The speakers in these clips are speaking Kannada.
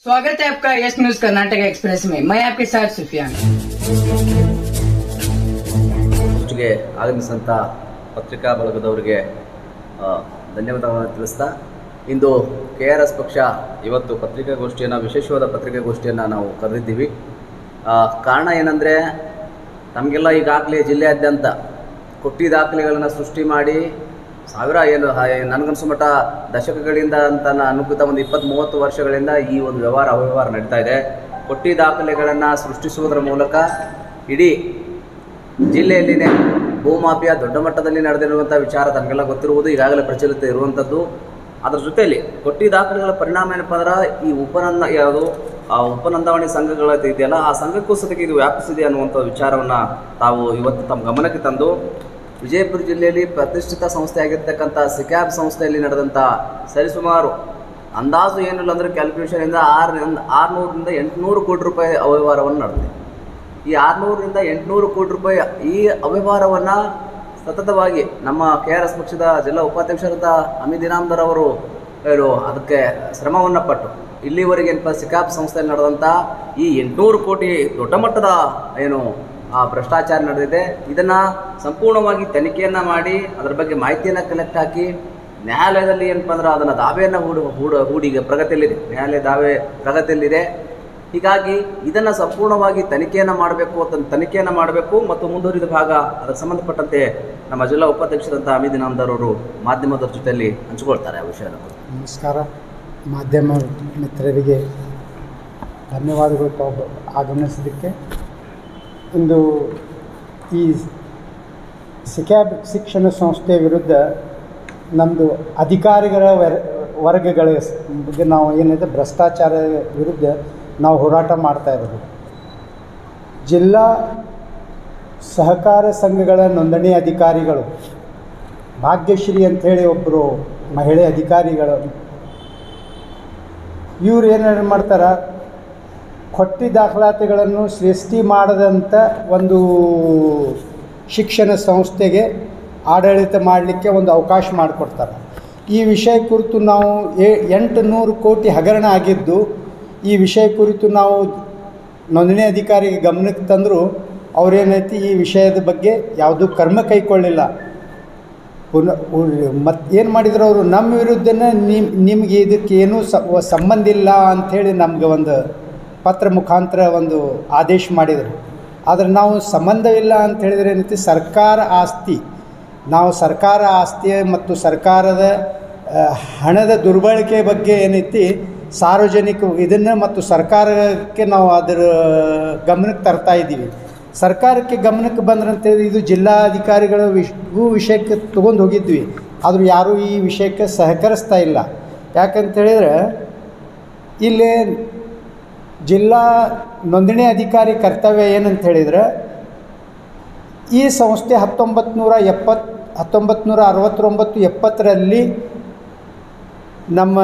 स्वागत है आपका यस न्यूज कर्नाटक एक्सप्रेस में। मैं आपके साथ सुफियान। ಆಗಮಿಸಿದಂಥ ಪತ್ರಿಕಾ ಬಳಗದವರಿಗೆ ಧನ್ಯವಾದಗಳನ್ನು ತಿಳಿಸ್ತಾ ಇಂದು KRS ಪಕ್ಷ ಇವತ್ತು ಪತ್ರಿಕಾಗೋಷ್ಠಿಯನ್ನು ವಿಶೇಷವಾದ ಪತ್ರಿಕಾಗೋಷ್ಠಿಯನ್ನು ನಾವು ಕರೆದಿದ್ದೀವಿ. ಕಾರಣ ಏನಂದರೆ ನಮಗೆಲ್ಲ ಈಗಾಗಲೇ ಜಿಲ್ಲೆಯಾದ್ಯಂತ ಕೊಟ್ಟಿ ದಾಖಲೆಗಳನ್ನು ಸೃಷ್ಟಿ ಮಾಡಿ ಸಾವಿರ ನನಗನ್ಸೋ ಮಟ್ಟ ದಶಕಗಳಿಂದ ಅಂತ ಅನುಕೂತ ಒಂದು 20-30 ವರ್ಷಗಳಿಂದ ಈ ಒಂದು ಅವ್ಯವಹಾರ ನಡೀತಾ ಇದೆ. ಕೊಟ್ಟಿ ದಾಖಲೆಗಳನ್ನು ಸೃಷ್ಟಿಸುವುದರ ಮೂಲಕ ಇಡೀ ಜಿಲ್ಲೆಯಲ್ಲಿನೇ ಭೂಮಾಫಿಯಾ ದೊಡ್ಡ ಮಟ್ಟದಲ್ಲಿ ನಡೆದಿರುವಂಥ ವಿಚಾರ ತಮಗೆಲ್ಲ ಗೊತ್ತಿರುವುದು, ಈಗಾಗಲೇ ಪ್ರಚಲಿತ ಇರುವಂಥದ್ದು. ಅದರ ಜೊತೆಯಲ್ಲಿ ಕೊಟ್ಟಿ ದಾಖಲೆಗಳ ಪರಿಣಾಮ ಏನಪ್ಪ ಅಂದ್ರೆ ಈ ಉಪನೋಂದಣಿ ಸಂಘಗಳ ಇದೆಯಲ್ಲ, ಆ ಸಂಘಕ್ಕೂ ಸತಿಗೆ ಇದು ವ್ಯಾಪಿಸಿದೆ ಅನ್ನುವಂಥ ವಿಚಾರವನ್ನು ತಾವು ಇವತ್ತು ತಮ್ಮ ಗಮನಕ್ಕೆ ತಂದು ವಿಜಯಪುರ ಜಿಲ್ಲೆಯಲ್ಲಿ ಪ್ರತಿಷ್ಠಿತ ಸಂಸ್ಥೆ ಆಗಿರ್ತಕ್ಕಂಥ ಸಿಕ್ಯಾಬ್ ಸಂಸ್ಥೆಯಲ್ಲಿ ನಡೆದಂಥ ಸರಿಸುಮಾರು ಅಂದಾಜು ಏನಿಲ್ಲ ಅಂದರೆ ಕ್ಯಾಲ್ಕುಲೇಷನಿಂದ 600ರಿಂದ 800 ಕೋಟಿ ರೂಪಾಯಿ ಅವ್ಯವಹಾರವನ್ನು ನಡೆದಿದೆ. ಈ 600ರಿಂದ 800 ಕೋಟಿ ರೂಪಾಯಿ ಈ ಅವ್ಯವಹಾರವನ್ನು ಸತತವಾಗಿ ನಮ್ಮ KRS ಪಕ್ಷದ ಜಿಲ್ಲಾ ಉಪಾಧ್ಯಕ್ಷರಾದ ಅಮಿತ್ ಇನಾಮದಾರ್ ಅವರು ಅದಕ್ಕೆ ಶ್ರಮವನ್ನು ಪಟ್ಟು ಇಲ್ಲಿವರೆಗೆ ಸಿಕ್ಯಾಬ್ ಸಂಸ್ಥೆಯಲ್ಲಿ ನಡೆದಂಥ ಈ 800 ಕೋಟಿ ದೊಡ್ಡ ಮಟ್ಟದ ಭ್ರಷ್ಟಾಚಾರ ನಡೆದಿದೆ. ಇದನ್ನು ಸಂಪೂರ್ಣವಾಗಿ ತನಿಖೆಯನ್ನು ಮಾಡಿ ಅದರ ಬಗ್ಗೆ ಮಾಹಿತಿಯನ್ನು ಕಲೆಕ್ಟ್ ಹಾಕಿ ನ್ಯಾಯಾಲಯದಲ್ಲಿ ಏನಪ್ಪ ಅಂದ್ರೆ ಅದನ್ನು ದಾವೆಯನ್ನು ಹೂಡಿಗೆ ಪ್ರಗತಿಯಲ್ಲಿದೆ, ನ್ಯಾಯಾಲಯ ದಾವೆ ಪ್ರಗತಿಯಲ್ಲಿದೆ. ಹೀಗಾಗಿ ಇದನ್ನು ಸಂಪೂರ್ಣವಾಗಿ ತನಿಖೆಯನ್ನು ಮಾಡಬೇಕು ಮತ್ತು ಮುಂದುವರಿದ ಭಾಗ ಅದಕ್ಕೆ ಸಂಬಂಧಪಟ್ಟಂತೆ ನಮ್ಮ ಜಿಲ್ಲಾ ಉಪಾಧ್ಯಕ್ಷರಂಥ ಅಮಿತ್ ಇನಾಮದಾರ್ ಅವರು ಮಾಧ್ಯಮದವ್ರ ಜೊತೆಯಲ್ಲಿ ಹಂಚಿಕೊಳ್ತಾರೆ ಆ ವಿಷಯನ. ನಮಸ್ಕಾರ. ಮಾಧ್ಯಮ ಮಿತ್ರರಿಗೆ ಧನ್ಯವಾದಗಳು ತಾವು ಆಗಮನಿಸಿದ್ದಕ್ಕೆ. ಇಂದು ಈ ಸಿಕ್ಯಾಬ್ ಶಿಕ್ಷಣ ಸಂಸ್ಥೆಯ ವಿರುದ್ಧ ನಮ್ಮದು ಅಧಿಕಾರಿಗಳ ವರ್ಗಗಳ ಬಗ್ಗೆ ನಾವು ಏನಿದೆ ಭ್ರಷ್ಟಾಚಾರ ವಿರುದ್ಧ ನಾವು ಹೋರಾಟ ಮಾಡ್ತಾ ಇರೋದು. ಜಿಲ್ಲಾ ಸಹಕಾರ ಸಂಘಗಳ ನೋಂದಣಿ ಅಧಿಕಾರಿಗಳು ಭಾಗ್ಯಶ್ರೀ ಅಂಥೇಳಿ ಒಬ್ಬರು ಮಹಿಳೆ ಅಧಿಕಾರಿಗಳು, ಇವ್ರು ಏನೇನು ಮಾಡ್ತಾರೆ, ಕೊಟ್ಟಿ ದಾಖಲಾತಿಗಳನ್ನು ಸೃಷ್ಟಿ ಮಾಡದಂಥ ಒಂದು ಶಿಕ್ಷಣ ಸಂಸ್ಥೆಗೆ ಆಡಳಿತ ಮಾಡಲಿಕ್ಕೆ ಒಂದು ಅವಕಾಶ ಮಾಡಿಕೊಡ್ತಾರೆ. ಈ ವಿಷಯ ಕುರಿತು ನಾವು 800 ಕೋಟಿ ಹಗರಣ ಆಗಿದ್ದು ಈ ವಿಷಯ ಕುರಿತು ನಾವು ನೋಂದಣಿ ಅಧಿಕಾರಿಗೆ ಗಮನಕ್ಕೆ ತಂದರೂ ಅವರೇನೈತಿ ಈ ವಿಷಯದ ಬಗ್ಗೆ ಯಾವುದೂ ಕ್ರಮ ಕೈಗೊಳ್ಳಿಲ್ಲ. ಮತ್ತು ಏನು ಮಾಡಿದ್ರು ಅವರು, ನಮ್ಮ ವಿರುದ್ಧನೇ ನಿಮಗೆ ಇದಕ್ಕೆ ಏನೂ ಸಂಬಂಧ ಇಲ್ಲ ಅಂಥೇಳಿ ನಮ್ಗೆ ಒಂದು ಪತ್ರ ಮುಖಾಂತರ ಒಂದು ಆದೇಶ ಮಾಡಿದರು. ಆದರೆ ನಾವು ಸಂಬಂಧವಿಲ್ಲ ಅಂತ ಹೇಳಿದರೆ ಏನೈತಿ, ಸರ್ಕಾರ ಆಸ್ತಿ ಮತ್ತು ಸರ್ಕಾರದ ಹಣದ ದುರ್ಬಳಕೆ ಬಗ್ಗೆ ಏನೈತಿ ಸಾರ್ವಜನಿಕ ಇದನ್ನು ಮತ್ತು ಸರ್ಕಾರಕ್ಕೆ ನಾವು ಅದರ ಗಮನಕ್ಕೆ ತರ್ತಾ ಇದ್ದೀವಿ. ಸರ್ಕಾರಕ್ಕೆ ಗಮನಕ್ಕೆ ಬಂದ್ರಂತೇಳಿ ಇದು ಜಿಲ್ಲಾಧಿಕಾರಿಗಳ ವಿಷಯಕ್ಕೆ ತೊಗೊಂಡು ಹೋಗಿದ್ವಿ, ಆದರೂ ಯಾರೂ ಈ ವಿಷಯಕ್ಕೆ ಸಹಕರಿಸ್ತಾ ಇಲ್ಲ. ಯಾಕಂತೇಳಿದರೆ ಇಲ್ಲಿ ಜಿಲ್ಲಾ ನೋಂದಣಿ ಅಧಿಕಾರಿ ಕರ್ತವ್ಯ ಏನಂತ ಹೇಳಿದರೆ, ಈ ಸಂಸ್ಥೆ 1969-70ರಲ್ಲಿ ನಮ್ಮ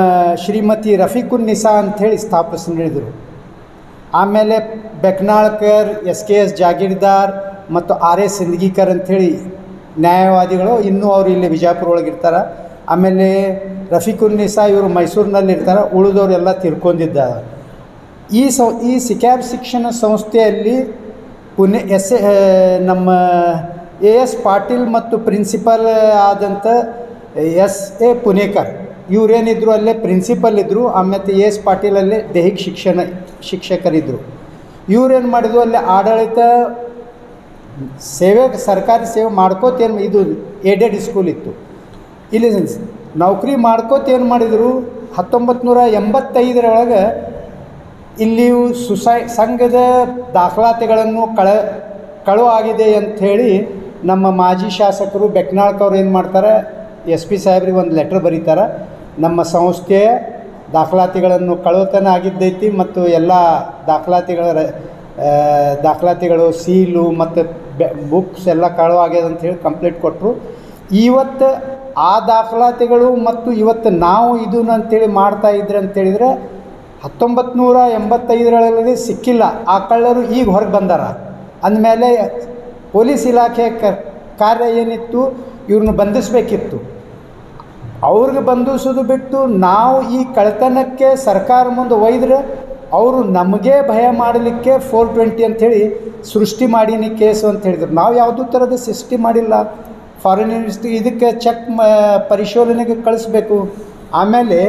ಶ್ರೀಮತಿ ರಫೀಕುನ್ ನಿಸಾ ಅಂಥೇಳಿ ಸ್ಥಾಪಿಸಿದ್ರು. ಆಮೇಲೆ ಬೆಕ್ನಾಳ್ಕರ್, SKS ಜಾಗೀರ್ದಾರ್ ಮತ್ತು RS ಸಿಂದಗಿಕರ್ ಅಂಥೇಳಿ ನ್ಯಾಯವಾದಿಗಳು ಇನ್ನೂ ಅವರು ಇಲ್ಲಿ ವಿಜಯಪುರ ಒಳಗಿರ್ತಾರೆ. ಆಮೇಲೆ ರಫೀಕುನ್ ನಿಸಾ ಇವರು ಮೈಸೂರಿನಲ್ಲಿ ಇರ್ತಾರೆ, ಉಳಿದವರೆಲ್ಲ ತೀರ್ಕೊಂಡಿದ್ದಾರೆ. ಈ ಸಿಕ್ಯಾಬ್ ಶಿಕ್ಷಣ ಸಂಸ್ಥೆಯಲ್ಲಿ ನಮ್ಮ AS ಪಾಟೀಲ್ ಮತ್ತು ಪ್ರಿನ್ಸಿಪಲ್ ಆದಂಥ SA ಪುಣೇಕರ್ ಇವರೇನಿದ್ರು ಅಲ್ಲೇ ಪ್ರಿನ್ಸಿಪಲ್ ಇದ್ದರು. ಆಮೇಲೆ AS ಪಾಟೀಲಲ್ಲೇ ದೈಹಿಕ ಶಿಕ್ಷಕರಿದ್ದರು. ಇವರೇನು ಮಾಡಿದ್ರು, ಅಲ್ಲಿ ಆಡಳಿತ ಸರ್ಕಾರಿ ಸೇವೆ ಮಾಡ್ಕೋತೇನು, ಇದು ಏಡೆಡ್ ಸ್ಕೂಲ್ ಇತ್ತು, ಇಲ್ಲಿ ನೌಕರಿ ಮಾಡ್ಕೋತೇನು ಮಾಡಿದರು. 1985ರೊಳಗೆ ಇಲ್ಲಿಯೂ ಸಂಘದ ದಾಖಲಾತಿಗಳನ್ನು ಕಳು ಆಗಿದೆ ಅಂಥೇಳಿ ನಮ್ಮ ಮಾಜಿ ಶಾಸಕರು ಬೆಕ್ನಾಳ್ಕವ್ರು ಏನು ಮಾಡ್ತಾರೆ, SP ಸಾಹೇಬ್ರಿಗೆ ಒಂದು ಲೆಟ್ರ್ ಬರೀತಾರೆ, ನಮ್ಮ ಸಂಸ್ಥೆಯ ದಾಖಲಾತಿಗಳನ್ನು ಕಳುತನ ಆಗಿದ್ದೈತಿ ಮತ್ತು ಎಲ್ಲ ದಾಖಲಾತಿಗಳು ಸೀಲು ಮತ್ತು ಬುಕ್ಸ್ ಎಲ್ಲ ಕಳು ಆಗ್ಯದ ಅಂಥೇಳಿ ಕಂಪ್ಲೇಂಟ್ ಕೊಟ್ಟರು. ಇವತ್ತು ಆ ದಾಖಲಾತಿಗಳು ಮತ್ತು ಇವತ್ತು ನಾವು ಇದನ್ನು ಅಂಥೇಳಿ ಮಾಡ್ತಾಯಿದ್ರೆ ಅಂತೇಳಿದರೆ 1985ರಲ್ಲಿ ಸಿಕ್ಕಿಲ್ಲ. ಆ ಕಳ್ಳರು ಈಗ ಹೊರಗೆ ಬಂದಾರ ಅಂದಮೇಲೆ ಪೊಲೀಸ್ ಇಲಾಖೆ ಕಾರ್ಯ ಏನಿತ್ತು, ಇವ್ರನ್ನ ಬಂಧಿಸಬೇಕಿತ್ತು. ಅವ್ರಿಗೆ ಬಂಧಿಸೋದು ಬಿಟ್ಟು ನಾವು ಈ ಕಳ್ಳತನಕ್ಕೆ ಸರ್ಕಾರ ಮುಂದೆ ಒಯ್ದರೆ ಅವರು ನಮಗೆ ಭಯ ಮಾಡಲಿಕ್ಕೆ 420 ಅಂಥೇಳಿ ಸೃಷ್ಟಿ ಮಾಡೀನಿ ಕೇಸು ಅಂತ ಹೇಳಿದ್ರು. ನಾವು ಯಾವುದೂ ಥರದ ಸೃಷ್ಟಿ ಮಾಡಿಲ್ಲ. ಫಾರಿನ್ ಯೂನಿವರ್ಸಿಟಿ ಇದಕ್ಕೆ ಚೆಕ್ ಪರಿಶೋಧನೆಗೆ ಕಳಿಸ್ಬೇಕು. ಆಮೇಲೆ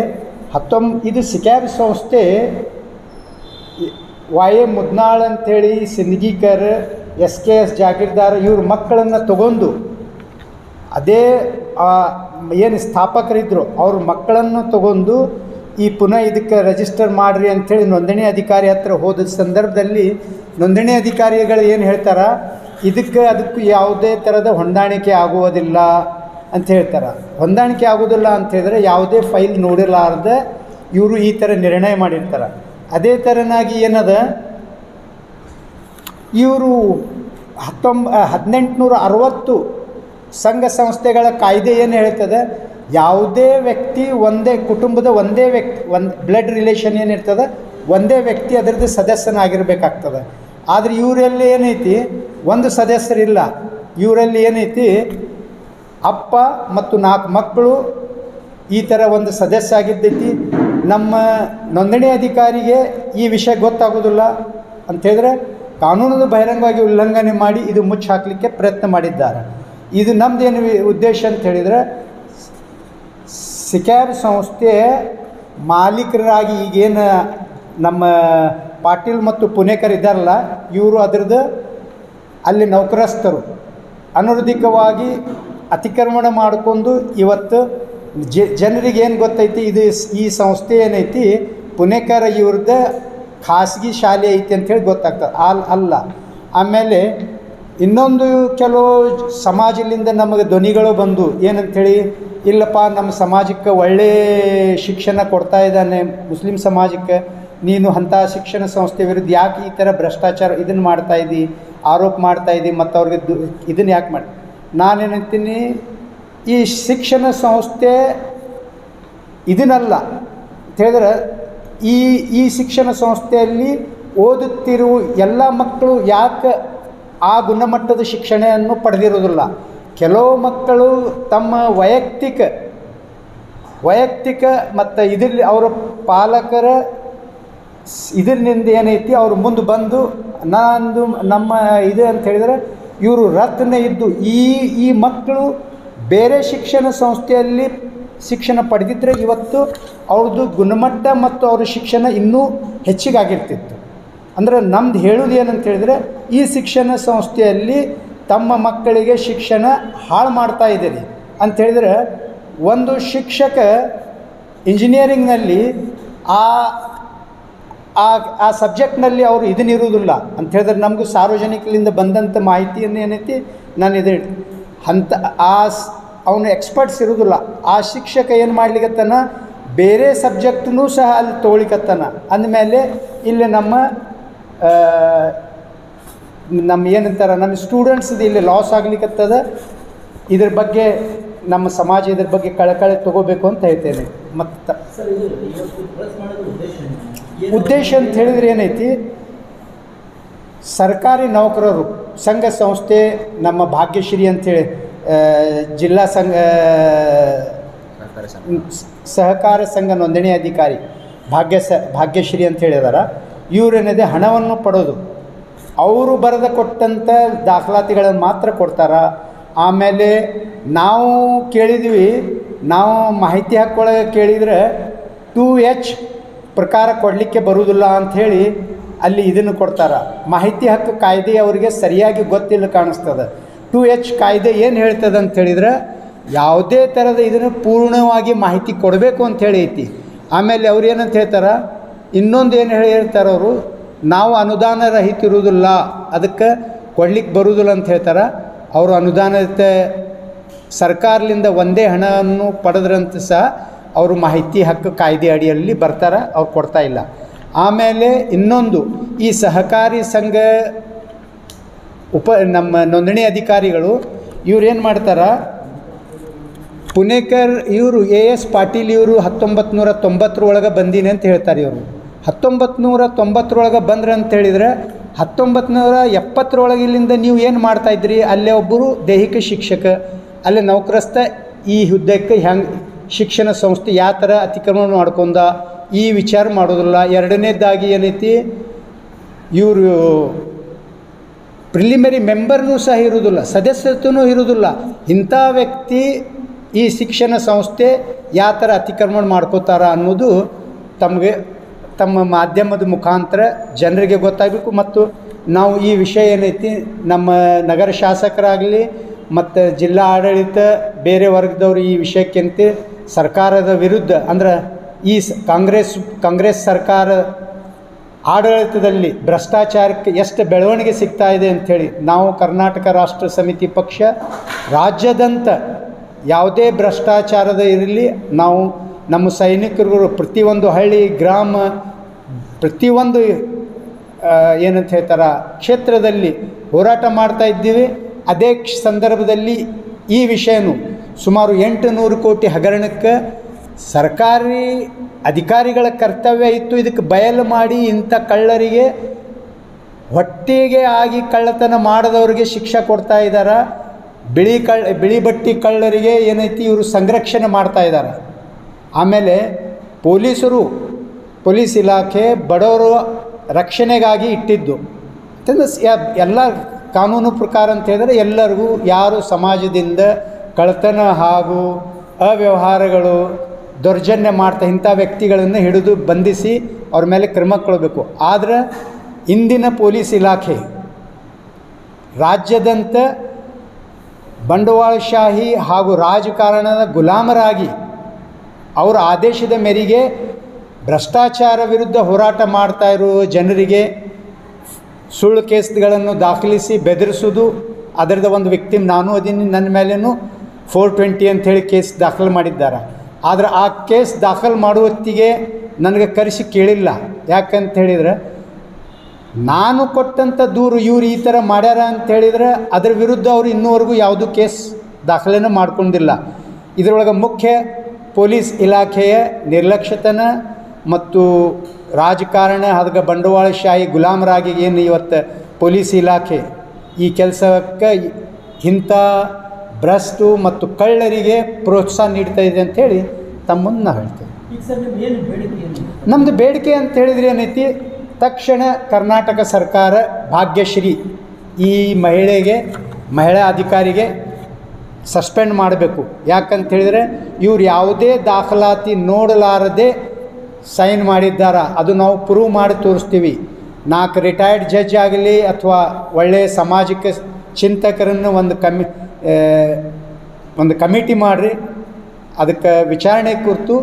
ಇದು ಸಿಕ್ಯಾಬ್ ಸಂಸ್ಥೆ YA ಮುದ್ನಾಳ್ ಅಂಥೇಳಿ, ಸಿಂದಗೀಕರ್, SKS ಜಾಗೀರ್ದಾರ್ ಇವ್ರ ಮಕ್ಕಳನ್ನು ತಗೊಂಡು ಅದೇ ಏನು ಸ್ಥಾಪಕರಿದ್ದರು ಅವ್ರ ಮಕ್ಕಳನ್ನು ತಗೊಂಡು ಈ ಪುನಃ ಇದಕ್ಕೆ ರಿಜಿಸ್ಟರ್ ಮಾಡಿರಿ ಅಂಥೇಳಿ ನೋಂದಣಿ ಅಧಿಕಾರಿ ಹತ್ರ ಹೋದ ಸಂದರ್ಭದಲ್ಲಿ ನೋಂದಣಿ ಅಧಿಕಾರಿಗಳು ಏನು ಹೇಳ್ತಾರೆ, ಅದಕ್ಕೂ ಯಾವುದೇ ಥರದ ಹೊಂದಾಣಿಕೆ ಆಗುವುದಿಲ್ಲ ಅಂತ ಹೇಳ್ತಾರೆ. ಹೊಂದಾಣಿಕೆ ಆಗೋದಿಲ್ಲ ಅಂತ ಹೇಳಿದ್ರೆ ಯಾವುದೇ ಫೈಲ್ ನೋಡಿರಲಾರ್ದೆ ಇವರು ಈ ಥರ ನಿರ್ಣಯ ಮಾಡಿರ್ತಾರೆ. ಅದೇ ಥರನಾಗಿ ಏನದ, ಇವರು 1860 ಸಂಘ ಸಂಸ್ಥೆಗಳ ಕಾಯ್ದೆ ಏನು ಹೇಳ್ತದೆ, ಯಾವುದೇ ವ್ಯಕ್ತಿ ಕುಟುಂಬದ ಒಂದೇ ವ್ಯಕ್ತಿ ಬ್ಲಡ್ ರಿಲೇಷನ್ ಏನಿರ್ತದೆ ಒಂದೇ ವ್ಯಕ್ತಿ ಅದರದ್ದು ಸದಸ್ಯನಾಗಿರ್ಬೇಕಾಗ್ತದೆ. ಆದರೆ ಇವರಲ್ಲಿ ಏನೈತಿ, ಒಂದು ಸದಸ್ಯರಿಲ್ಲ. ಇವರಲ್ಲಿ ಏನೈತಿ, ಅಪ್ಪ ಮತ್ತು 4 ಮಕ್ಕಳು ಈ ಥರ ಒಂದು ಸದಸ್ಯ ಆಗಿದ್ದೈತಿ. ನಮ್ಮ ನೋಂದಣಿ ಅಧಿಕಾರಿಗೆ ಈ ವಿಷಯ ಗೊತ್ತಾಗೋದಿಲ್ಲ ಅಂಥೇಳಿದ್ರೆ ಕಾನೂನನ್ನು ಬಹಿರಂಗವಾಗಿ ಉಲ್ಲಂಘನೆ ಮಾಡಿ ಇದು ಮುಚ್ಚಿ ಹಾಕಲಿಕ್ಕೆ ಪ್ರಯತ್ನ ಮಾಡಿದ್ದಾರೆ. ಇದು ನಮ್ಮದೇನು ಉದ್ದೇಶ ಅಂತ ಹೇಳಿದರೆ, ಸಿಕ್ಯಾಬ್ ಸಂಸ್ಥೆಯ ಮಾಲೀಕರಾಗಿ ಈಗೇನು ನಮ್ಮ ಪಾಟೀಲ್ ಮತ್ತು ಪುಣೇಕರ್ ಇದ್ದಾರಲ್ಲ, ಇವರು ಅದರದ್ದು ಅಲ್ಲಿ ನೌಕರಸ್ಥರು ಅನಧಿಕೃತವಾಗಿ ಅತಿಕ್ರಮಣ ಮಾಡಿಕೊಂಡು ಇವತ್ತು ಜನರಿಗೆ ಏನು ಗೊತ್ತೈತಿ, ಈ ಸಂಸ್ಥೆ ಏನೈತಿ ಪುಣೇಕರ್ ಇವ್ರದ್ದು ಖಾಸಗಿ ಶಾಲೆ ಐತಿ ಅಂಥೇಳಿ ಗೊತ್ತಾಗ್ತದೆ. ಅಲ್ಲ. ಆಮೇಲೆ ಇನ್ನೊಂದು ಕೆಲವು ಸಮಾಜದಿಂದ ನಮಗೆ ಧ್ವನಿಗಳು ಬಂದು ಏನಂಥೇಳಿ, ಇಲ್ಲಪ್ಪ ನಮ್ಮ ಸಮಾಜಕ್ಕೆ ಒಳ್ಳೆಯ ಶಿಕ್ಷಣ ಕೊಡ್ತಾ ಇದ್ದಾನೆ ಮುಸ್ಲಿಂ ಸಮಾಜಕ್ಕೆ, ನೀನು ಅಂಥ ಶಿಕ್ಷಣ ಸಂಸ್ಥೆ ವಿರುದ್ಧ ಯಾಕೆ ಈ ಥರ ಭ್ರಷ್ಟಾಚಾರ ಇದನ್ನು ಮಾಡ್ತಾಯಿದ್ದಿ, ಆರೋಪ ಮಾಡ್ತಾಯಿದ್ದಿ, ಮತ್ತು ಅವ್ರಿಗೆ ಇದನ್ನು ಯಾಕೆ ಮಾಡಿ. ನಾನೇನಂತೀನಿ, ಈ ಶಿಕ್ಷಣ ಸಂಸ್ಥೆ ಇದನ್ನಲ್ಲ ಅಂತ ಹೇಳಿದ್ರೆ, ಈ ಶಿಕ್ಷಣ ಸಂಸ್ಥೆಯಲ್ಲಿ ಓದುತ್ತಿರುವ ಎಲ್ಲ ಮಕ್ಕಳು ಯಾಕೆ ಆ ಗುಣಮಟ್ಟದ ಶಿಕ್ಷಣವನ್ನು ಪಡೆದಿರೋದಿಲ್ಲ. ಕೆಲವು ಮಕ್ಕಳು ತಮ್ಮ ವೈಯಕ್ತಿಕ ಮತ್ತು ಇದರಲ್ಲಿ ಅವರ ಪಾಲಕರ ಇದರಿಂದ ಏನೈತಿ, ಅವರು ಮುಂದೆ ಬಂದು ನಮ್ಮ ಇದು ಅಂತ ಹೇಳಿದರೆ ಇವರು ರತ್ನ ಇದ್ದು ಈ ಮಕ್ಕಳು ಬೇರೆ ಶಿಕ್ಷಣ ಸಂಸ್ಥೆಯಲ್ಲಿ ಶಿಕ್ಷಣ ಪಡೆದಿದ್ದರೆ ಇವತ್ತು ಅವ್ರದ್ದು ಗುಣಮಟ್ಟ ಮತ್ತು ಅವ್ರ ಶಿಕ್ಷಣ ಇನ್ನೂ ಹೆಚ್ಚಿಗಾಗಿರ್ತಿತ್ತು. ಅಂದರೆ ನಮ್ದು ಹೇಳೋದು ಏನಂತ ಹೇಳಿದರೆ, ಈ ಶಿಕ್ಷಣ ಸಂಸ್ಥೆಯಲ್ಲಿ ತಮ್ಮ ಮಕ್ಕಳಿಗೆ ಶಿಕ್ಷಣ ಹಾಳು ಮಾಡ್ತಾ ಇದ್ದೀರಿ ಅಂತ ಹೇಳಿದರೆ, ಒಂದು ಶಿಕ್ಷಕ ಇಂಜಿನಿಯರಿಂಗ್ನಲ್ಲಿ ಆ ಸಬ್ಜೆಕ್ಟ್ನಲ್ಲಿ ಅವರು ಇದನ್ನಿರುವುದಿಲ್ಲ ಅಂತ ಹೇಳಿದ್ರೆ, ನಮಗೂ ಸಾರ್ವಜನಿಕರಿಂದ ಬಂದಂಥ ಮಾಹಿತಿಯನ್ನು ಏನೈತಿ ನಾನು ಇದು ಅವನು ಎಕ್ಸ್ಪರ್ಟ್ಸ್ ಇರೋದಿಲ್ಲ. ಆ ಶಿಕ್ಷಕ ಏನು ಮಾಡ್ಲಿಕ್ಕತ್ತಾನ, ಬೇರೆ ಸಬ್ಜೆಕ್ಟ್ನೂ ಸಹ ಅಲ್ಲಿ ತೊಗೊಳಿಕತ್ತಾನ. ಅಂದಮೇಲೆ ಇಲ್ಲಿ ನಮ್ಮ ಏನಂತಾರೆ, ನಮ್ಮ ಸ್ಟೂಡೆಂಟ್ಸ್ದು ಇಲ್ಲಿ ಲಾಸ್ ಆಗ್ಲಿಕ್ಕತ್ತದ. ಇದ್ರ ಬಗ್ಗೆ ನಮ್ಮ ಸಮಾಜ ಇದ್ರ ಬಗ್ಗೆ ಕಳಕಳಿ ತೊಗೋಬೇಕು ಅಂತ ಹೇಳ್ತೇನೆ. ಮತ್ತು ಉದ್ದೇಶ ಅಂತ ಹೇಳಿದ್ರೆ ಏನೈತಿ, ಸರ್ಕಾರಿ ನೌಕರರು ಸಂಘ ಸಂಸ್ಥೆ ನಮ್ಮ ಭಾಗ್ಯಶ್ರೀ ಅಂಥೇಳಿ ಜಿಲ್ಲಾ ಸಹಕಾರ ಸಂಘ ನೋಂದಣಿ ಅಧಿಕಾರಿ ಭಾಗ್ಯಶ್ರೀ ಅಂತ ಹೇಳಿದಾರ. ಇವರೇನಿದೆ ಹಣವನ್ನು ಪಡೋದು, ಅವರು ಬರೆದ ಕೊಟ್ಟಂಥ ದಾಖಲಾತಿಗಳನ್ನು ಮಾತ್ರ ಕೊಡ್ತಾರೆ. ಆಮೇಲೆ ನಾವು ಕೇಳಿದ್ವಿ, ನಾವು ಮಾಹಿತಿ ಹಕ್ಕೊಳಗೆ ಕೇಳಿದರೆ 2H ಪ್ರಕಾರ ಕೊಡಲಿಕ್ಕೆ ಬರುವುದಿಲ್ಲ ಅಂಥೇಳಿ ಅಲ್ಲಿ ಇದನ್ನು ಕೊಡ್ತಾರೆ. ಮಾಹಿತಿ ಹಕ್ಕು ಕಾಯ್ದೆ ಅವರಿಗೆ ಸರಿಯಾಗಿ ಗೊತ್ತಿಲ್ಲ ಕಾಣಿಸ್ತದೆ. 2H ಕಾಯ್ದೆ ಏನು ಹೇಳ್ತದೆ ಅಂತ ಹೇಳಿದ್ರೆ, ಯಾವುದೇ ಥರದ ಇದನ್ನು ಪೂರ್ಣವಾಗಿ ಮಾಹಿತಿ ಕೊಡಬೇಕು ಅಂಥೇಳಿ ಐತಿ. ಆಮೇಲೆ ಅವ್ರು ಏನಂತ ಹೇಳ್ತಾರೆ, ಇನ್ನೊಂದು ಏನು ಹೇಳ್ತಾರೆ ಅವರು, ನಾವು ಅನುದಾನ ರಹಿತ ಇರುವುದಿಲ್ಲ, ಅದಕ್ಕೆ ಕೊಡ್ಲಿಕ್ಕೆ ಬರುವುದಿಲ್ಲ ಅಂತ ಹೇಳ್ತಾರೆ. ಅವರು ಅನುದಾನಿತ ಸರ್ಕಾರದಿಂದ ಒಂದೇ ಹಣವನ್ನು ಪಡೆದ್ರಂತ ಸಹ ಅವರು ಮಾಹಿತಿ ಹಕ್ಕು ಕಾಯ್ದೆ ಅಡಿಯಲ್ಲಿ ಬರ್ತಾರೆ, ಅವ್ರು ಕೊಡ್ತಾ ಇಲ್ಲ. ಆಮೇಲೆ ಇನ್ನೊಂದು, ಈ ಸಹಕಾರಿ ಸಂಘ ನಮ್ಮ ನೋಂದಣಿ ಅಧಿಕಾರಿಗಳು ಇವ್ರೇನು ಮಾಡ್ತಾರೆ, ಪುಣೇಕರ್ ಇವರು AS ಪಾಟೀಲ್ ಇವರು 1990 ಬಂದೀನಿ ಅಂತ ಹೇಳ್ತಾರೆ. ಇವರು 1990 ಬಂದ್ರೆ ಅಂತ ಹೇಳಿದರೆ, 1970 ಇಲ್ಲಿಂದ ನೀವು ಏನು ಮಾಡ್ತಾಯಿದ್ರಿ, ಅಲ್ಲೇ ಒಬ್ಬರು ದೈಹಿಕ ಶಿಕ್ಷಕ, ಅಲ್ಲೇ ನೌಕರಸ್ಥ ಈ ಹುದ್ದೆಗೆ ಹೆಂಗೆ ಶಿಕ್ಷಣ ಸಂಸ್ಥೆ ಯಾವ ಥರ ಅತಿಕ್ರಮಣ ಮಾಡ್ಕೊಂಡ, ಈ ವಿಚಾರ ಮಾಡೋದಿಲ್ಲ. ಎರಡನೇದಾಗಿ ಏನೈತಿ, ಇವರು ಪ್ರಿಲಿಮಿನರಿ ಮೆಂಬರ್ನೂ ಸಹ ಇರೋದಿಲ್ಲ, ಸದಸ್ಯತ್ವನೂ ಇರೋದಿಲ್ಲ. ಇಂಥ ವ್ಯಕ್ತಿ ಈ ಶಿಕ್ಷಣ ಸಂಸ್ಥೆ ಯಾವ ಥರ ಅತಿಕ್ರಮಣ ಮಾಡ್ಕೋತಾರ ಅನ್ನೋದು ತಮ್ಮ ಮಾಧ್ಯಮದ ಮುಖಾಂತರ ಜನರಿಗೆ ಗೊತ್ತಾಗಬೇಕು. ಮತ್ತು ನಾವು ಈ ವಿಷಯ ಏನೈತಿ ನಮ್ಮ ನಗರ ಶಾಸಕರಾಗಲಿ ಮತ್ತು ಜಿಲ್ಲಾ ಆಡಳಿತ ಬೇರೆ ವರ್ಗದವರು ಈ ವಿಷಯಕ್ಕಿಂತ ಸರ್ಕಾರದ ವಿರುದ್ಧ ಅಂದ್ರೆ ಈ ಕಾಂಗ್ರೆಸ್ ಸರ್ಕಾರ ಆಡಳಿತದಲ್ಲಿ ಭ್ರಷ್ಟಾಚಾರಕ್ಕೆ ಎಷ್ಟು ಬೆಳವಣಿಗೆ ಸಿಗ್ತಾ ಇದೆ ಅಂಥೇಳಿ ನಾವು ಕರ್ನಾಟಕ ರಾಷ್ಟ್ರ ಸಮಿತಿ ಪಕ್ಷ ರಾಜ್ಯದಂತ ಯಾವುದೇ ಭ್ರಷ್ಟಾಚಾರದ ಇರಲಿ, ನಾವು ನಮ್ಮ ಸೈನಿಕರು ಪ್ರತಿಯೊಂದು ಹಳ್ಳಿ ಗ್ರಾಮ ಪ್ರತಿಯೊಂದು ಏನಂತ ಹೇಳ್ತಾರೆ ಕ್ಷೇತ್ರದಲ್ಲಿ ಹೋರಾಟ ಮಾಡ್ತಾ ಇದ್ದೀವಿ. ಅದೇ ಸಂದರ್ಭದಲ್ಲಿ ಈ ವಿಷಯನೂ ಸುಮಾರು 800 ಕೋಟಿ ಹಗರಣಕ್ಕೆ ಸರ್ಕಾರಿ ಅಧಿಕಾರಿಗಳ ಕರ್ತವ್ಯ ಇತ್ತು. ಇದಕ್ಕೆ ಬಯಲು ಮಾಡಿ ಇಂಥ ಕಳ್ಳರಿಗೆ ಹೊಟ್ಟೆಗೆ ಆಗಿ ಕಳ್ಳತನ ಮಾಡಿದವ್ರಿಗೆ ಶಿಕ್ಷೆ ಕೊಡ್ತಾ ಇದ್ದಾರೆ. ಬಿಳಿ ಬಟ್ಟಿ ಕಳ್ಳರಿಗೆ ಏನೈತಿ ಇವರು ಸಂರಕ್ಷಣೆ ಮಾಡ್ತಾ ಇದ್ದಾರೆ. ಆಮೇಲೆ ಪೊಲೀಸ್ ಇಲಾಖೆ ಬಡವರು ರಕ್ಷಣೆಗಾಗಿ ಇಟ್ಟಿದ್ದು ಎಲ್ಲ ಕಾನೂನು ಪ್ರಕಾರ ಅಂತ ಹೇಳಿದ್ರೆ ಎಲ್ಲರಿಗೂ ಯಾರು ಸಮಾಜದಿಂದ ಕಳ್ಳತನ ಹಾಗೂ ಅವ್ಯವಹಾರಗಳು ದೌರ್ಜನ್ಯ ಮಾಡ್ತಾ ಇಂಥ ವ್ಯಕ್ತಿಗಳನ್ನು ಹಿಡಿದು ಬಂಧಿಸಿ ಅವ್ರ ಮೇಲೆ ಕ್ರಮ ಕೊಡಬೇಕು. ಆದರೆ ಇಂದಿನ ಪೊಲೀಸ್ ಇಲಾಖೆ ರಾಜ್ಯದಂತ ಬಂಡವಾಳಶಾಹಿ ಹಾಗೂ ರಾಜಕಾರಣದ ಗುಲಾಮರಾಗಿ ಅವರ ಆದೇಶದ ಮೇರೆಗೆ ಭ್ರಷ್ಟಾಚಾರ ವಿರುದ್ಧ ಹೋರಾಟ ಮಾಡ್ತಾ ಇರೋ ಜನರಿಗೆ ಸುಳ್ಳು ಕೇಸ್ಗಳನ್ನು ದಾಖಲಿಸಿ ಬೆದರಿಸೋದು. ಅದರದ ಒಂದು ವಿಕ್ಟಿಮ್ ನಾನು ಅದೀನಿ, ನನ್ನ ಮೇಲೇನು 420 ಅಂಥೇಳಿ ಕೇಸ್ ದಾಖಲು ಮಾಡಿದ್ದಾರೆ. ಆದರೆ ಆ ಕೇಸ್ ದಾಖಲು ಮಾಡುವತ್ತಿಗೆ ನನಗೆ ಕರೆಸಿ ಕೇಳಿಲ್ಲ. ಯಾಕಂತ ಹೇಳಿದರೆ ನಾನು ಕೊಟ್ಟಂಥ ದೂರು ಇವ್ರು ಈ ಥರ ಮಾಡ್ಯಾರ ಅಂಥೇಳಿದ್ರೆ ಅದರ ವಿರುದ್ಧ ಅವರು ಇನ್ನೂವರೆಗೂ ಯಾವುದೂ ಕೇಸ್ ದಾಖಲೆನೂ ಮಾಡ್ಕೊಂಡಿಲ್ಲ. ಇದರೊಳಗೆ ಮುಖ್ಯ ಪೊಲೀಸ್ ಇಲಾಖೆಯ ನಿರ್ಲಕ್ಷ್ಯತನ ಮತ್ತು ರಾಜಕಾರಣ ಹಾಗೂ ಬಂಡವಾಳಶಾಹಿ ಗುಲಾಮರಾಗಿ ಏನು ಇವತ್ತು ಪೊಲೀಸ್ ಇಲಾಖೆ ಈ ಕೆಲಸಕ್ಕೆ ಇಂಥ ಭ್ರಷ್ಟು ಮತ್ತು ಕಳ್ಳರಿಗೆ ಪ್ರೋತ್ಸಾಹ ನೀಡ್ತಾ ಇದೆ ಅಂಥೇಳಿ ತಮ್ಮ ಮುಂದೆ ನಾವು ಹೇಳ್ತೇವೆ. ನಮ್ಮದು ಬೇಡಿಕೆ ಅಂತ ಹೇಳಿದ್ರೆ ಏನೈತಿ, ತಕ್ಷಣ ಕರ್ನಾಟಕ ಸರ್ಕಾರ ಭಾಗ್ಯಶ್ರೀ ಈ ಮಹಿಳಾ ಅಧಿಕಾರಿಗೆ ಸಸ್ಪೆಂಡ್ ಮಾಡಬೇಕು. ಯಾಕಂತ ಹೇಳಿದರೆ ಇವ್ರು ಯಾವುದೇ ದಾಖಲಾತಿ ನೋಡಲಾರದೆ ಸೈನ್ ಮಾಡಿದ್ದಾರ, ಅದು ನಾವು ಪ್ರೂವ್ ಮಾಡಿ ತೋರಿಸ್ತೀವಿ. 4 ರಿಟೈರ್ಡ್ ಜಡ್ಜ್ ಆಗಲಿ ಅಥವಾ ಒಳ್ಳೆಯ ಸಾಮಾಜಿಕ ಚಿಂತಕರನ್ನು ಒಂದು ಕಮಿಟಿ ಮಾಡಿರಿ, ಅದಕ್ಕೆ ವಿಚಾರಣೆ ಕುರಿತು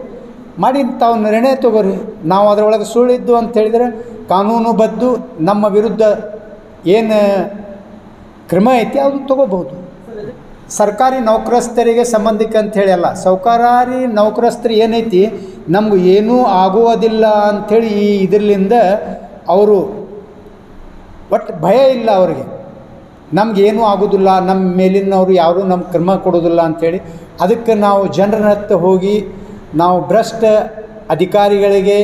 ಮಾಡಿ ತಾವು ನಿರ್ಣಯ ತಗೋರಿ. ನಾವು ಅದರೊಳಗೆ ಸುಳ್ಳಿದ್ದು ಅಂತ ಹೇಳಿದರೆ ಕಾನೂನುಬದ್ಧ ನಮ್ಮ ವಿರುದ್ಧ ಏನು ಕ್ರಮ ಐತಿ ಅದು ತಗೋಬಹುದು. ಸರ್ಕಾರಿ ನೌಕರಸ್ಥರಿಗೆ ಸಂಬಂಧಿಕ ಅಂತ ಹೇಳಿ ಅಲ್ಲ, ಸರ್ಕಾರಿ ನೌಕರಸ್ಥರು ಏನೈತಿ ನಮಗೂ ಏನೂ ಆಗುವುದಿಲ್ಲ ಅಂಥೇಳಿ ಈ ಇದರಿಂದ ಅವರು ಒಟ್ಟು ಭಯ ಇಲ್ಲ ಅವರಿಗೆ, ನಮಗೇನೂ ಆಗೋದಿಲ್ಲ, ನಮ್ಮ ಮೇಲಿನವರು ಯಾರೂ ನಮ್ಗೆ ಕ್ರಮ ಕೊಡೋದಿಲ್ಲ ಅಂಥೇಳಿ. ಅದಕ್ಕೆ ನಾವು ಜನರ ಹತ್ರ ಹೋಗಿ ನಾವು ಭ್ರಷ್ಟ ಅಧಿಕಾರಿಗಳಿಗೆ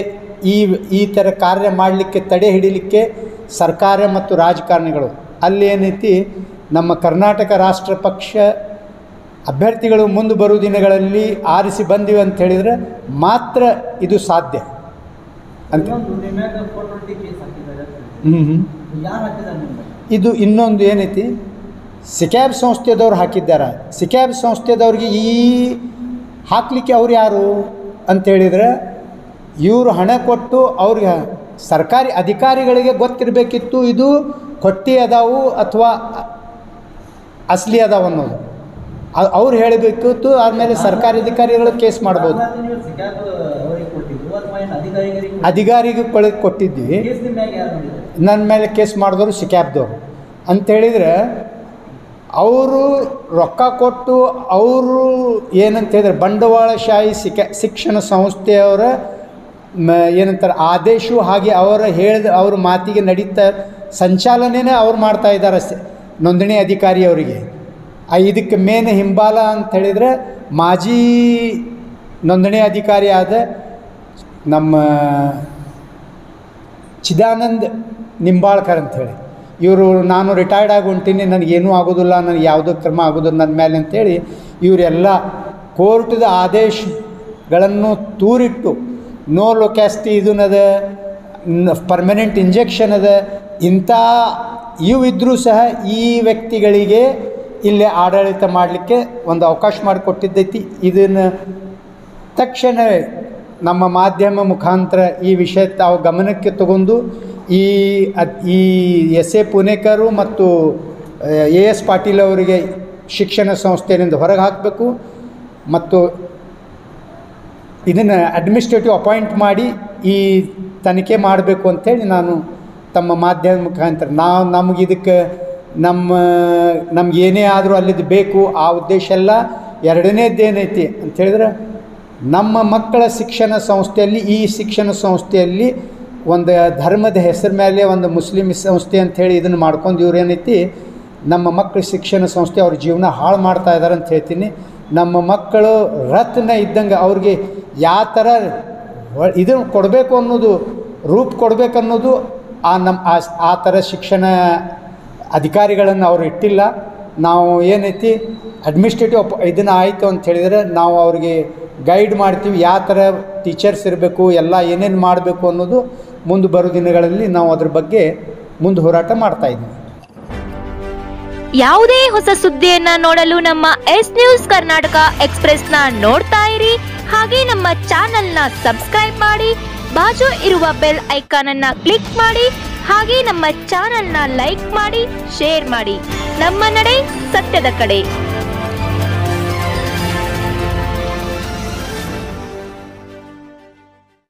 ಈ ಥರ ಕಾರ್ಯ ಮಾಡಲಿಕ್ಕೆ ತಡೆ ಹಿಡಿಲಿಕ್ಕೆ ಸರ್ಕಾರ ಮತ್ತು ರಾಜಕಾರಣಿಗಳು ಅಲ್ಲಿ ಏನೈತಿ ನಮ್ಮ ಕರ್ನಾಟಕ ರಾಷ್ಟ್ರ ಪಕ್ಷ ಅಭ್ಯರ್ಥಿಗಳು ಮುಂದೆ ಬರುವ ದಿನಗಳಲ್ಲಿ ಆರಿಸಿ ಬಂದಿವೆ ಅಂತ ಹೇಳಿದರೆ ಮಾತ್ರ ಇದು ಸಾಧ್ಯ ಅಂತ. ಇದು ಇನ್ನೊಂದು ಏನೈತಿ, ಸಿಕ್ಯಾಬ್ ಸಂಸ್ಥೆದವ್ರು ಹಾಕಿದ್ದಾರೆ. ಸಿಕ್ಯಾಬ್ ಸಂಸ್ಥೆದವ್ರಿಗೆ ಈ ಹಾಕಲಿಕ್ಕೆ ಅವ್ರು ಯಾರು ಅಂತೇಳಿದರೆ ಇವರು ಹಣ ಕೊಟ್ಟು ಅವ್ರಿಗೆ ಸರ್ಕಾರಿ ಅಧಿಕಾರಿಗಳಿಗೆ ಗೊತ್ತಿರಬೇಕಿತ್ತು ಇದು ಕೊಟ್ಟಿ ಅದಾವು ಅಥವಾ ಅಸಲಿ ಅದಾವ ಅನ್ನೋದು. ಅವ್ರು ಹೇಳಬೇಕಿತ್ತು, ಆದಮೇಲೆ ಸರ್ಕಾರಿ ಅಧಿಕಾರಿಗಳು ಕೇಸ್ ಮಾಡ್ಬೋದು. ಅಧಿಕಾರಿಗೆ ಕೊಟ್ಟಿದ್ವಿ, ನನ್ನ ಮೇಲೆ ಕೇಸ್ ಮಾಡಿದವರು ಸಿಕ್ಯಾಬ್ದವ್ರು ಅಂತೇಳಿದರೆ ಅವರು ರೊಕ್ಕ ಕೊಟ್ಟು ಅವರು ಏನಂತ ಹೇಳಿದ್ರೆ ಬಂಡವಾಳಶಾಹಿ ಶಿಕ್ಷಣ ಸಂಸ್ಥೆಯವರ ಏನಂತಾರೆ ಆದೇಶ ಹಾಗೆ ಅವ್ರ ಮಾತಿಗೆ ನಡೀತಾ ಸಂಚಾಲನೆನೇ ಅವ್ರು ಮಾಡ್ತಾಯಿದ್ದಾರೆ ನೋಂದಣಿ ಅಧಿಕಾರಿಯವರಿಗೆ. ಇದಕ್ಕೆ ಮೇನ್ ಹಿಂಬಾಲ ಅಂತ ಹೇಳಿದರೆ ಮಾಜಿ ನೋಂದಣಿ ಅಧಿಕಾರಿ ಆದ ನಮ್ಮ ಚಿದಾನಂದ್ ನಿಂಬಾಳ್ಕರ್ ಅಂಥೇಳಿ ಇವರು, ನಾನು ರಿಟೈರ್ಡ್ ಆಗಿ ಹೊಂಟೀನಿ, ನನಗೇನೂ ಆಗೋದಿಲ್ಲ, ನನಗೆ ಯಾವುದೋ ಕ್ರಮ ಆಗೋದಿಲ್ಲ ನನ್ನ ಮೇಲೆ ಅಂಥೇಳಿ ಇವರೆಲ್ಲ ಕೋರ್ಟ್ದ ಆದೇಶಗಳನ್ನು ತೂರಿಟ್ಟು ನೋ ಲೊಕ್ಯಾಸಿಟಿ ಇದನ್ನದ, ಪರ್ಮನೆಂಟ್ ಇಂಜೆಕ್ಷನ್ ಅದ, ಇಂಥ ಇವಿದ್ರೂ ಸಹ ಈ ವ್ಯಕ್ತಿಗಳಿಗೆ ಇಲ್ಲೇ ಆಡಳಿತ ಮಾಡಲಿಕ್ಕೆ ಒಂದು ಅವಕಾಶ ಮಾಡಿಕೊಟ್ಟಿದ್ದೈತಿ. ಇದನ್ನು ತಕ್ಷಣವೇ ನಮ್ಮ ಮಾಧ್ಯಮ ಮುಖಾಂತರ ಈ ವಿಷಯ ತಾವು ಗಮನಕ್ಕೆ ತಗೊಂಡು ಈ ಎಸ್ ಎ ಪುಣೇಕರು ಮತ್ತು ಎ ಎಸ್ ಪಾಟೀಲ್ ಅವರಿಗೆ ಶಿಕ್ಷಣ ಸಂಸ್ಥೆಯಿಂದ ಹೊರಗೆ ಹಾಕಬೇಕು ಮತ್ತು ಇದನ್ನು ಅಡ್ಮಿನಿಸ್ಟ್ರೇಟಿವ್ ಅಪಾಯಿಂಟ್ ಮಾಡಿ ಈ ತನಿಖೆ ಮಾಡಬೇಕು ಅಂಥೇಳಿ ನಾನು ತಮ್ಮ ಮಾಧ್ಯಮ ಮುಖಾಂತರ ನಮಗೆ ಇದಕ್ಕೆ ನಮ್ಗೆ ಏನೇ ಆದರೂ ಅಲ್ಲಿದ್ದು ಬೇಕು ಆ ಉದ್ದೇಶ ಎಲ್ಲ. ಎರಡನೇದ್ದೇನೈತಿ ಅಂಥೇಳಿದ್ರೆ ನಮ್ಮ ಮಕ್ಕಳ ಶಿಕ್ಷಣ ಸಂಸ್ಥೆಯಲ್ಲಿ ಈ ಶಿಕ್ಷಣ ಸಂಸ್ಥೆಯಲ್ಲಿ ಒಂದು ಧರ್ಮದ ಹೆಸರ ಮೇಲೆ ಒಂದು ಮುಸ್ಲಿಂ ಸಂಸ್ಥೆ ಅಂಥೇಳಿ ಇದನ್ನು ಮಾಡ್ಕೊಂಡು ಇವ್ರು ಏನೈತಿ ನಮ್ಮ ಮಕ್ಕಳ ಶಿಕ್ಷಣ ಸಂಸ್ಥೆ ಅವ್ರ ಜೀವನ ಹಾಳು ಮಾಡ್ತಾ ಇದ್ದಾರೆ ಅಂತ ಹೇಳ್ತೀನಿ. ನಮ್ಮ ಮಕ್ಕಳು ರತ್ನ ಇದ್ದಂಗೆ ಅವ್ರಿಗೆ ಯಾವ ಥರ ಇದನ್ನು ಕೊಡಬೇಕು ಅನ್ನೋದು, ರೂಪ ಕೊಡಬೇಕು ಅನ್ನೋದು ಆ ಥರ ಶಿಕ್ಷಣ ಅಧಿಕಾರಿಗಳನ್ನು ಅವರು ಇಟ್ಟಿಲ್ಲ. ನಾವು ಏನೈತಿ ಅಡ್ಮಿನಿಸ್ಟ್ರೇಟಿವ್ ಇದನ್ನು ಆಯಿತು ಅಂತ ಹೇಳಿದರೆ ನಾವು ಅವ್ರಿಗೆ ಗೈಡ್ ಮಾಡ್ತೀವಿ, ಯಾವ ಥರ ಟೀಚರ್ಸ್ ಇರಬೇಕು, ಎಲ್ಲ ಏನೇನು ಮಾಡಬೇಕು ಅನ್ನೋದು ಮುಂದೆ ಬರೋ ದಿನಗಳಲ್ಲಿ ನಾವು ಅದ್ರ ಬಗ್ಗೆ ಮುಂದೆ ಹೋರಾಟ ಮಾಡ್ತಾಯಿದ್ದೀವಿ. ಯಾವುದೇ ಹೊಸ ಸುದ್ದಿಯನ್ನ ನೋಡಲು ನಮ್ಮ ಎಸ್ ನ್ಯೂಸ್ ಕರ್ನಾಟಕ ಎಕ್ಸ್ಪ್ರೆಸ್ನ ನೋಡ್ತಾ ಇರಿ. ಹಾಗೆ ನಮ್ಮ ಚಾನೆಲ್ನ ಸಬ್ಸ್ಕ್ರೈಬ್ ಮಾಡಿ, ಬಾಜು ಇರುವ ಬೆಲ್ ಐಕಾನ್ ಅನ್ನ ಕ್ಲಿಕ್ ಮಾಡಿ. ಹಾಗೆ ನಮ್ಮ ಚಾನೆಲ್ನ ಲೈಕ್ ಮಾಡಿ, ಶೇರ್ ಮಾಡಿ. ನಮ್ಮ ನಡೆ ಸತ್ಯದ ಕಡೆ.